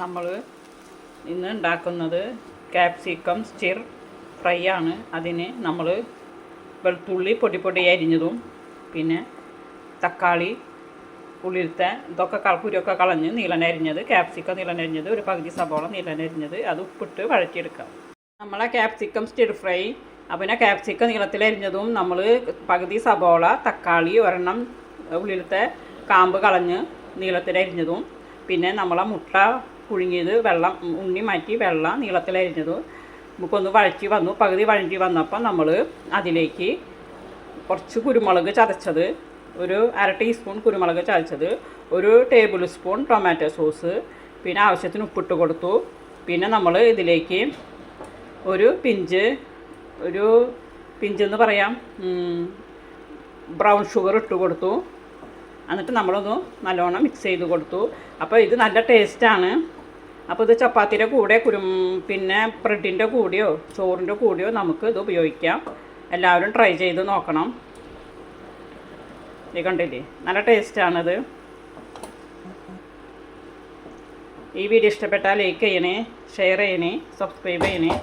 നമ്മൾ ഇന്ന് ഉണ്ടാക്കുന്നത് ക്യാപ്സിക്കം സ്റ്റിർ ഫ്രൈ ആണ്. അതിന് നമ്മൾ വെളുത്തുള്ളി പൊടി പൊടി അരിഞ്ഞതും പിന്നെ തക്കാളി ഉള്ളിലത്തെ ഇതൊക്കെ കുരുവൊക്കെ കളഞ്ഞ് നീളനരിഞ്ഞത്, ക്യാപ്സിക്കം നീളനരിഞ്ഞത്, ഒരു പകുതി സബോള നീളനരിഞ്ഞത്, അത് ഉപ്പിട്ട് വഴറ്റിയെടുക്കാം. നമ്മളെ ക്യാപ്സിക്കം സ്റ്റിർ ഫ്രൈ പിന്നെ ക്യാപ്സിക്കം നീളത്തിലരിഞ്ഞതും നമ്മൾ പകുതി സബോള, തക്കാളി ഒരെണ്ണം ഉള്ളിലത്തെ കാമ്പ് കളഞ്ഞ് നീളത്തിലരിഞ്ഞതും, പിന്നെ നമ്മളെ മുട്ട പുഴുങ്ങിയത് വെള്ളം ഉണ്ണി മാറ്റി വെള്ളം നീളത്തിലരിഞ്ഞതും നമുക്കൊന്ന് വഴറ്റി വന്നു. പകുതി വഴറ്റി വന്നപ്പോൾ നമ്മൾ അതിലേക്ക് കുറച്ച് കുരുമുളക് ചതച്ചത്, ഒരു 1/2 ടീസ്പൂൺ കുരുമുളക് ചതച്ചത്, 1 ടേബിൾ സ്പൂൺ ടൊമാറ്റോ സോസ്, പിന്നെ ആവശ്യത്തിന് ഉപ്പിട്ട് കൊടുത്തു. പിന്നെ നമ്മൾ ഇതിലേക്ക് ഒരു പിഞ്ചെന്ന് പറയാം ബ്രൗൺ ഷുഗർ ഇട്ട് കൊടുത്തു. എന്നിട്ട് നമ്മളൊന്ന് നല്ലോണം മിക്സ് ചെയ്ത് കൊടുത്തു. അപ്പോൾ ഇത് നല്ല ടേസ്റ്റാണ്. അപ്പോൾ ഇത് ചപ്പാത്തിയുടെ കൂടെ പിന്നെ ബ്രെഡിൻ്റെ കൂടെയോ ചോറിൻ്റെ കൂടെയോ നമുക്ക് ഇത് ഉപയോഗിക്കാം. എല്ലാവരും ട്രൈ ചെയ്ത് നോക്കണം. ഇത് കണ്ടില്ലേ, നല്ല ടേസ്റ്റാണിത്. ഈ വീഡിയോ ഇഷ്ടപ്പെട്ടാൽ ലൈക്ക് ചെയ്യണേ, ഷെയർ ചെയ്യണേ, സബ്സ്ക്രൈബ് ചെയ്യണേ.